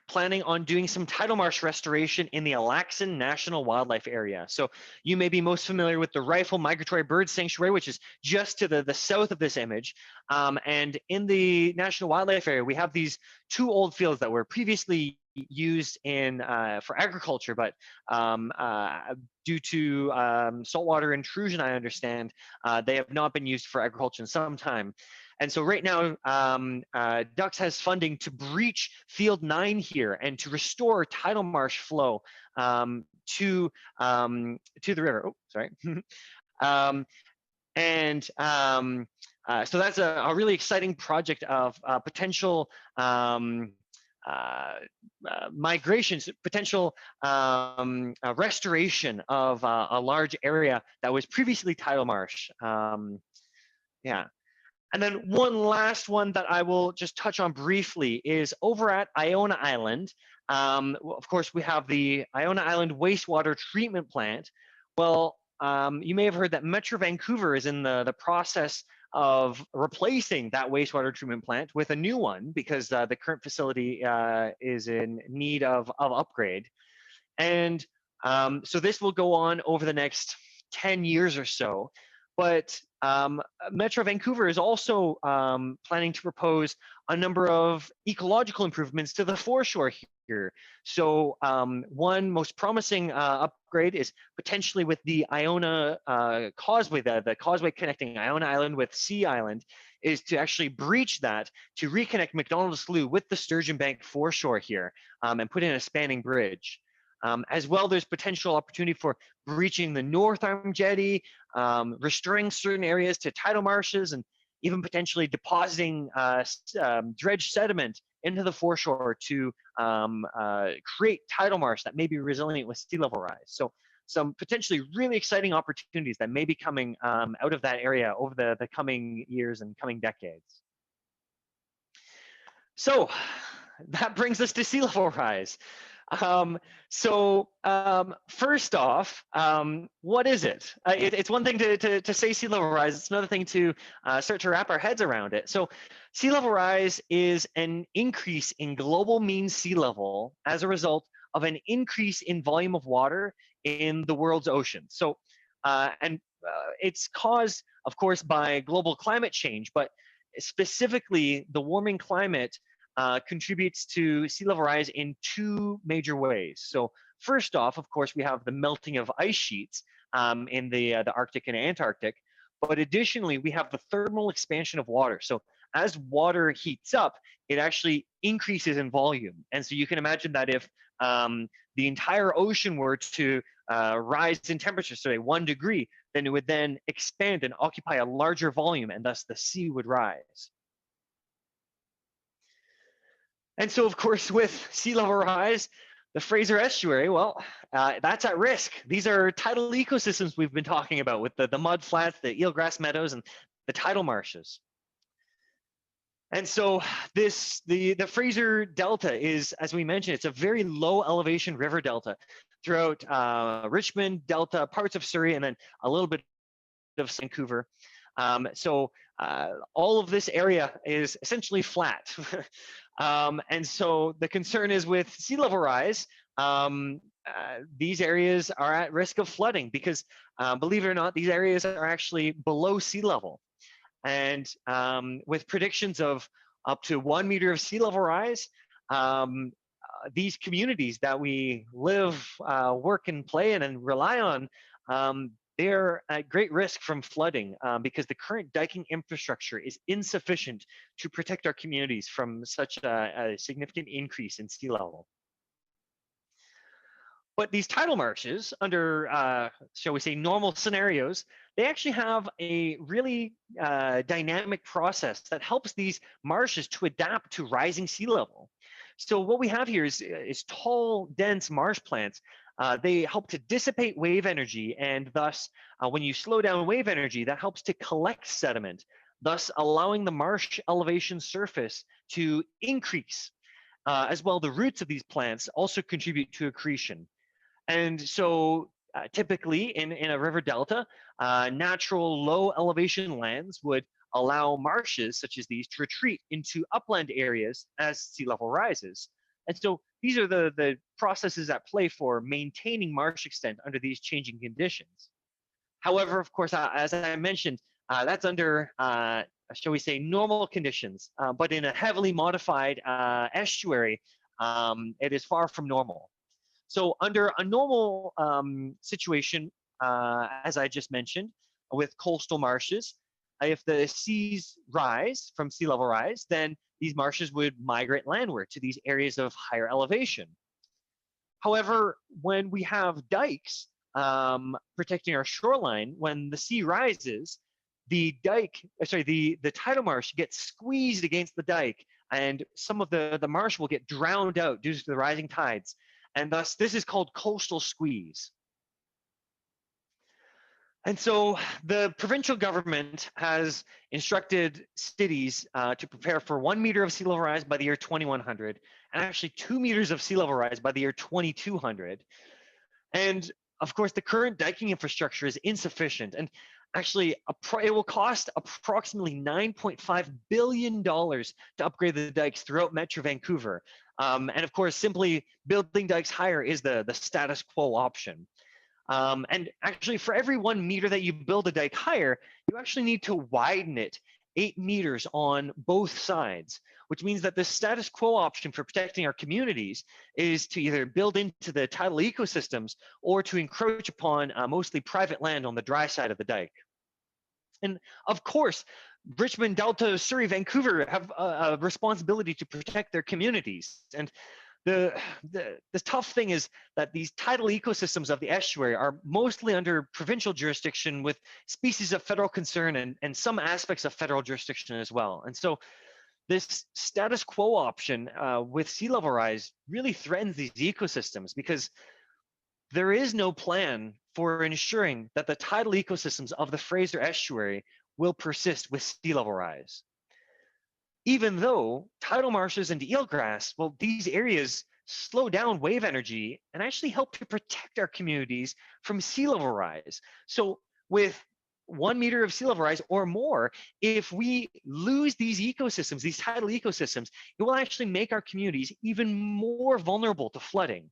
[SPEAKER 1] planning on doing some tidal marsh restoration in the Alaxon National Wildlife Area. So you may be most familiar with the Rifle Migratory Bird Sanctuary, which is just to the south of this image. And in the National Wildlife Area, we have these two old fields that were previously used in for agriculture, but due to saltwater intrusion, I understand, they have not been used for agriculture in some time. And so right now, Ducks has funding to breach Field 9 here and to restore tidal marsh flow to the river. Oh, sorry. So that's a really exciting project of potential migrations, potential restoration of a large area that was previously tidal marsh. Yeah. And then one last one that I will just touch on briefly is over at Iona Island. Of course, we have the Iona Island wastewater treatment plant. Well, you may have heard that Metro Vancouver is in the process of replacing that wastewater treatment plant with a new one because the current facility is in need of upgrade. And so this will go on over the next 10 years or so. But Metro Vancouver is also planning to propose a number of ecological improvements to the foreshore here. So one most promising upgrade is potentially with the Iona Causeway, the causeway connecting Iona Island with Sea Island, is to actually breach that to reconnect McDonald Slough with the Sturgeon Bank foreshore here and put in a spanning bridge. As well, there's potential opportunity for breaching the North Arm Jetty, restoring certain areas to tidal marshes, and even potentially depositing dredged sediment into the foreshore to create tidal marsh that may be resilient with sea level rise. So some potentially really exciting opportunities that may be coming out of that area over the coming years and coming decades. So that brings us to sea level rise. First off, what is it? It's one thing to say sea level rise. It's another thing to start to wrap our heads around it. So sea level rise is an increase in global mean sea level as a result of an increase in volume of water in the world's oceans. So, it's caused, of course, by global climate change, but specifically the warming climate contributes to sea level rise in two major ways. So first off, of course, we have the melting of ice sheets in the Arctic and Antarctic, but additionally, we have the thermal expansion of water. So as water heats up, it actually increases in volume. And so you can imagine that if the entire ocean were to rise in temperature, say 1 degree, then it would then expand and occupy a larger volume, and thus the sea would rise. And so, of course, with sea level rise, the Fraser Estuary, well, that's at risk. These are tidal ecosystems we've been talking about with the mud flats, the eelgrass meadows, and the tidal marshes. And so the Fraser Delta is, as we mentioned, it's a very low elevation river delta throughout Richmond, Delta, parts of Surrey, and then a little bit of Vancouver. All of this area is essentially flat. And so the concern is with sea level rise, these areas are at risk of flooding because, believe it or not, these areas are actually below sea level. And with predictions of up to 1 meter of sea level rise, these communities that we live, work, and play in and rely on, they're at great risk from flooding because the current diking infrastructure is insufficient to protect our communities from such a significant increase in sea level. But these tidal marshes, under, shall we say, normal scenarios, they actually have a really dynamic process that helps these marshes to adapt to rising sea level. So what we have here is tall, dense marsh plants. They help to dissipate wave energy, and thus, when you slow down wave energy, that helps to collect sediment, thus allowing the marsh elevation surface to increase. As well, the roots of these plants also contribute to accretion. And so typically in a river delta, natural low elevation lands would allow marshes such as these to retreat into upland areas as sea level rises. And so these are the processes at play for maintaining marsh extent under these changing conditions. However, of course, as I mentioned, that's under, shall we say, normal conditions, but in a heavily modified estuary, it is far from normal. So under a normal situation, as I just mentioned, with coastal marshes, if the seas rise from sea level rise, then these marshes would migrate landward to these areas of higher elevation. However, when we have dikes protecting our shoreline, when the sea rises, the tidal marsh gets squeezed against the dike, and some of the marsh will get drowned out due to the rising tides. And thus, this is called coastal squeeze. And so the provincial government has instructed cities to prepare for 1 meter of sea level rise by the year 2100, and actually 2 meters of sea level rise by the year 2200. And of course, the current diking infrastructure is insufficient. And actually, it will cost approximately $9.5 billion to upgrade the dikes throughout Metro Vancouver. And of course, simply building dikes higher is the status quo option. And actually, for every 1 meter that you build a dike higher, you actually need to widen it 8 meters on both sides, which means that the status quo option for protecting our communities is to either build into the tidal ecosystems or to encroach upon mostly private land on the dry side of the dike. And of course, Richmond, Delta, Surrey, Vancouver have a responsibility to protect their communities. And the tough thing is that these tidal ecosystems of the estuary are mostly under provincial jurisdiction with species of federal concern and some aspects of federal jurisdiction as well. And so this status quo option with sea level rise really threatens these ecosystems because there is no plan for ensuring that the tidal ecosystems of the Fraser Estuary will persist with sea level rise. Even though tidal marshes and eelgrass, well, these areas slow down wave energy and actually help to protect our communities from sea level rise. So with 1 meter of sea level rise or more, if we lose these ecosystems, these tidal ecosystems, it will actually make our communities even more vulnerable to flooding.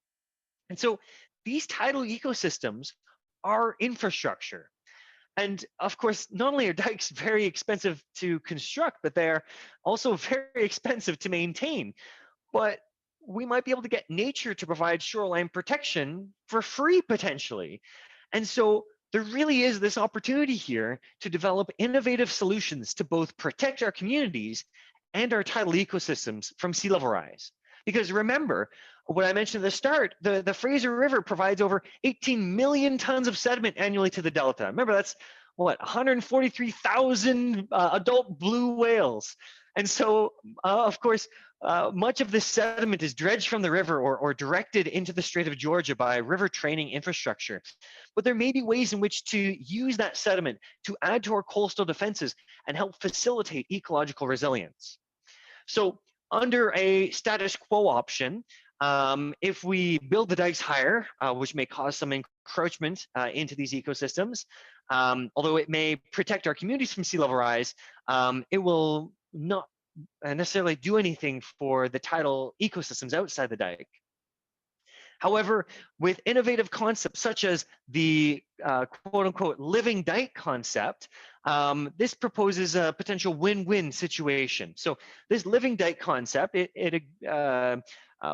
[SPEAKER 1] And so these tidal ecosystems are infrastructure. And of course, not only are dikes very expensive to construct, but they're also very expensive to maintain. But we might be able to get nature to provide shoreline protection for free potentially. And so there really is this opportunity here to develop innovative solutions to both protect our communities and our tidal ecosystems from sea level rise. Because remember, what I mentioned at the start, the Fraser River provides over 18 million tons of sediment annually to the Delta. Remember, that's what, 143,000 adult blue whales. And so, of course, much of this sediment is dredged from the river or directed into the Strait of Georgia by river training infrastructure. But there may be ways in which to use that sediment to add to our coastal defenses and help facilitate ecological resilience. So under a status quo option, if we build the dikes higher, which may cause some encroachment into these ecosystems, although it may protect our communities from sea level rise, it will not necessarily do anything for the tidal ecosystems outside the dike. However, with innovative concepts such as the quote unquote living dike concept, this proposes a potential win-win situation. So this living dike concept, it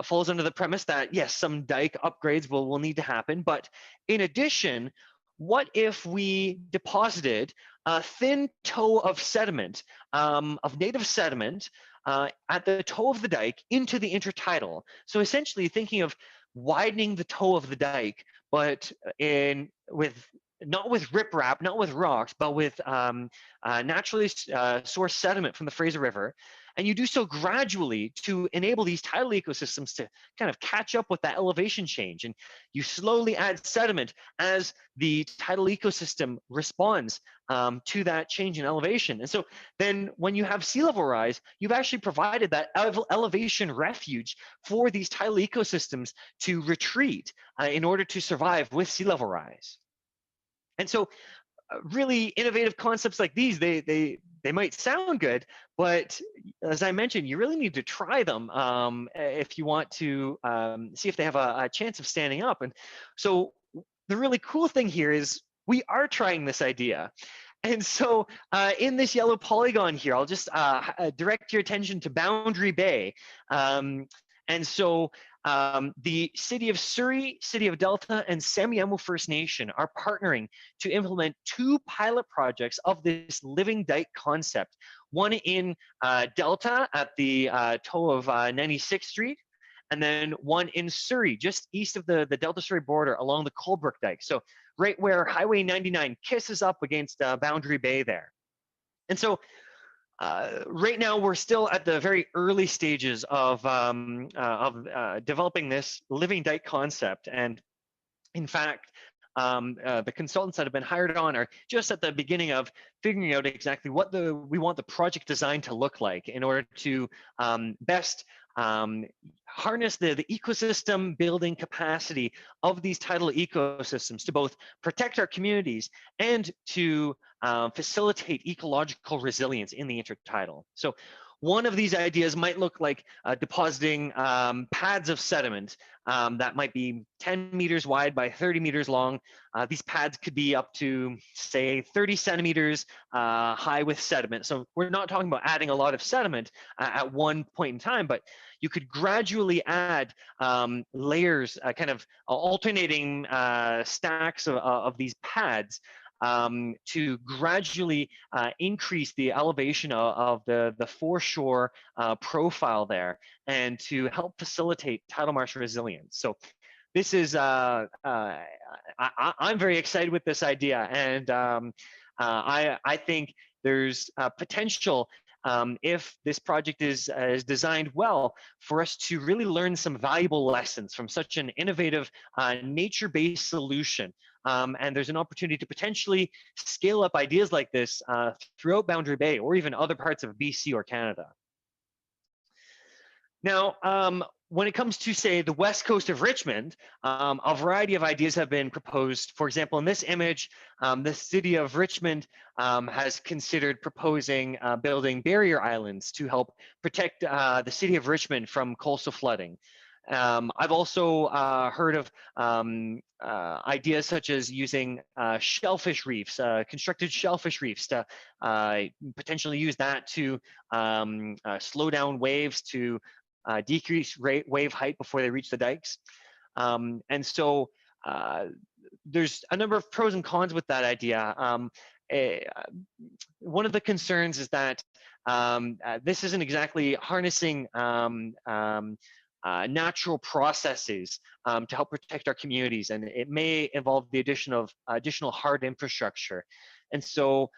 [SPEAKER 1] falls under the premise that yes, some dike upgrades will need to happen, but in addition, what if we deposited a thin toe of sediment, of native sediment, at the toe of the dike into the intertidal? So essentially thinking of widening the toe of the dike, but not with riprap, not with rocks, but with naturally sourced sediment from the Fraser River. And you do so gradually to enable these tidal ecosystems to kind of catch up with that elevation change. And you slowly add sediment as the tidal ecosystem responds to that change in elevation. And so then when you have sea level rise, you've actually provided that elevation refuge for these tidal ecosystems to retreat in order to survive with sea level rise. And so really innovative concepts like these, they might sound good, but as I mentioned, you really need to try them if you want to see if they have a chance of standing up. And so the really cool thing here is we are trying this idea. And so in this yellow polygon here, I'll just direct your attention to Boundary Bay. And so the City of Surrey, City of Delta, and Semiahmoo First Nation are partnering to implement 2 pilot projects of this living dike concept. One in Delta at the toe of 96th Street, and then one in Surrey, just east of the Delta Surrey border along the Colebrook Dike. So right where Highway 99 kisses up against Boundary Bay there. And so right now, we're still at the very early stages of developing this living dike concept. And in fact, the consultants that have been hired on are just at the beginning of figuring out exactly what we want the project design to look like in order to best harness the ecosystem building capacity of these tidal ecosystems to both protect our communities and to facilitate ecological resilience in the intertidal. So one of these ideas might look like depositing pads of sediment that might be 10 meters wide by 30 meters long. These pads could be up to, say, 30 centimeters high with sediment. So we're not talking about adding a lot of sediment at one point in time, but you could gradually add layers, kind of alternating stacks of these pads to gradually increase the elevation of the foreshore profile there, and to help facilitate tidal marsh resilience. So this is, I'm very excited with this idea, and I think there's potential if this project is designed well, for us to really learn some valuable lessons from such an innovative nature-based solution. And there's an opportunity to potentially scale up ideas like this throughout Boundary Bay or even other parts of BC or Canada. Now, when it comes to, say, the west coast of Richmond, a variety of ideas have been proposed. For example, in this image, the city of Richmond has considered proposing building barrier islands to help protect the city of Richmond from coastal flooding. I've also heard of ideas such as using shellfish reefs, constructed shellfish reefs, to potentially use that to slow down waves, to decrease wave height before they reach the dikes. And so there's a number of pros and cons with that idea. One of the concerns is that this isn't exactly harnessing natural processes to help protect our communities, and it may involve the addition of additional hard infrastructure. And so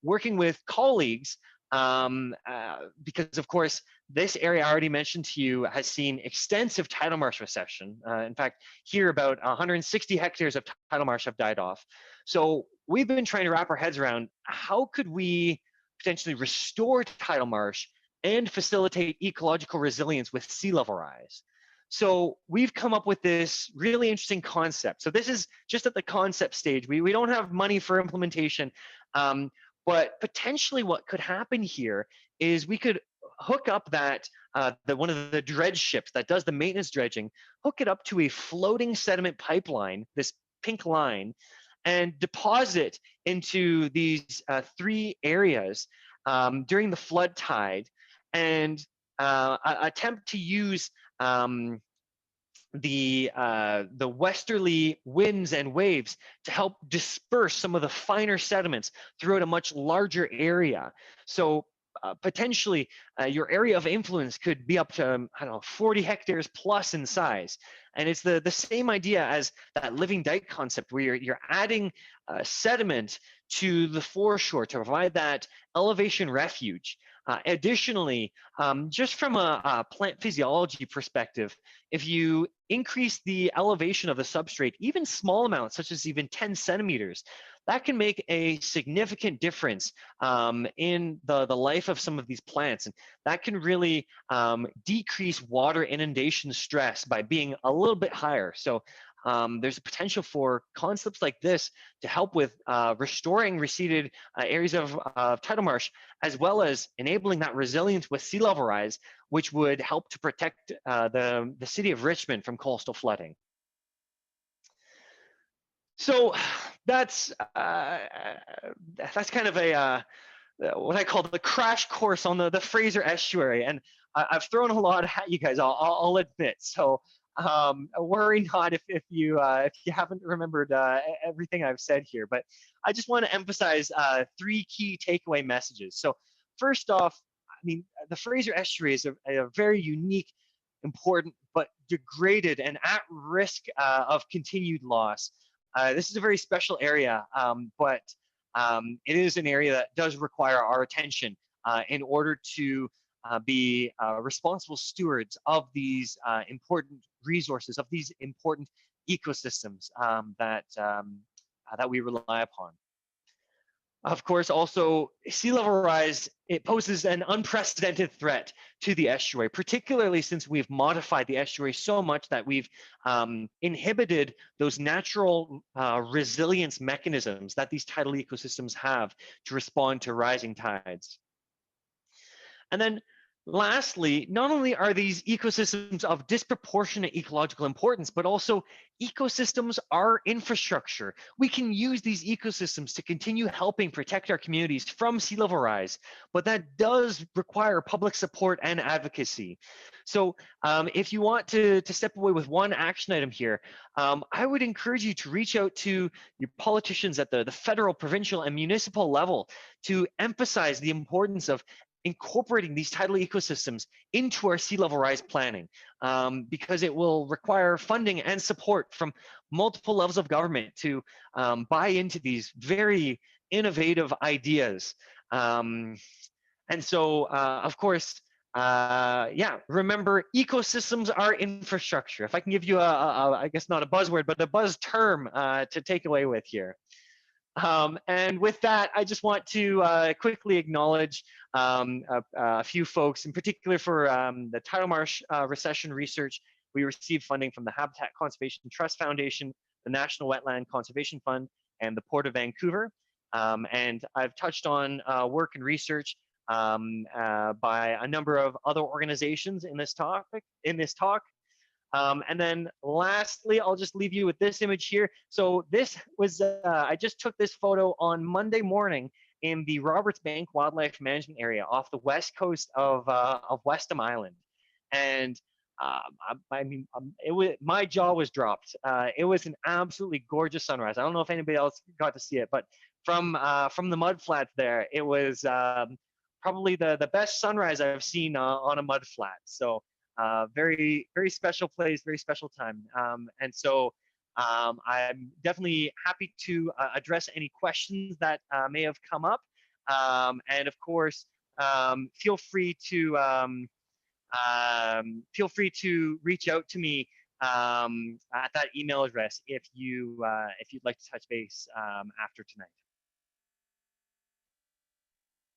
[SPEAKER 1] working with colleagues, because of course this area I already mentioned to you has seen extensive tidal marsh recession. In fact, here about 160 hectares of tidal marsh have died off. So we've been trying to wrap our heads around how could we potentially restore tidal marsh and facilitate ecological resilience with sea level rise. So we've come up with this really interesting concept. So this is just at the concept stage. We don't have money for implementation, but potentially what could happen here is we could hook up that one of the dredge ships that does the maintenance dredging, hook it up to a floating sediment pipeline, this pink line, and deposit into these 3 areas during the flood tide, and attempt to use the westerly winds and waves to help disperse some of the finer sediments throughout a much larger area. So potentially your area of influence could be up to, I don't know, 40 hectares plus in size. And it's the same idea as that living dike concept, where you're adding sediment to the foreshore to provide that elevation refuge. Additionally, just from a plant physiology perspective, if you increase the elevation of the substrate, even small amounts, such as even 10 centimeters, that can make a significant difference in the life of some of these plants. And that can really decrease water inundation stress by being a little bit higher. So there's a potential for concepts like this to help with restoring receded areas of tidal marsh, as well as enabling that resilience with sea level rise, which would help to protect the city of Richmond from coastal flooding. So that's kind of a what I call the crash course on the Fraser Estuary, and I've thrown a lot at you guys. I'll admit. So worry not if you haven't remembered everything I've said here, but I just want to emphasize three key takeaway messages. So first off, I mean, the Fraser Estuary is a very unique, important, but degraded and at risk of continued loss. This is a very special area, but it is an area that does require our attention in order to be responsible stewards of these important resources, of these important ecosystems that we rely upon. Of course, also sea level rise, it poses an unprecedented threat to the estuary, particularly since we've modified the estuary so much that we've inhibited those natural resilience mechanisms that these tidal ecosystems have to respond to rising tides. And then lastly, not only are these ecosystems of disproportionate ecological importance, but also ecosystems are infrastructure. We can use these ecosystems to continue helping protect our communities from sea level rise, but that does require public support and advocacy. So if you want to step away with one action item here, I would encourage you to reach out to your politicians at the federal, provincial, and municipal level to emphasize the importance of incorporating these tidal ecosystems into our sea level rise planning, because it will require funding and support from multiple levels of government to buy into these very innovative ideas. And so, of course, yeah, remember, ecosystems are infrastructure. If I can give you I guess not a buzzword, but a buzz term to take away with here. And with that, I just want to quickly acknowledge a few folks, in particular for the tidal marsh recession research. We received funding from the Habitat Conservation Trust Foundation, the National Wetland Conservation Fund, and the Port of Vancouver. And I've touched on work and research by a number of other organizations in this talk. And then lastly, I'll just leave you with this image here. So this was, I just took this photo on Monday morning in the Roberts Bank Wildlife Management Area off the west coast of Westham Island. And I mean, my jaw was dropped. It was an absolutely gorgeous sunrise. I don't know if anybody else got to see it, but from the mud flats there, it was probably the best sunrise I've seen on a mud flat. So very, very special place, very special time. And so I'm definitely happy to address any questions that may have come up. And of course, feel free to reach out to me at that email address if you'd like to touch base after tonight.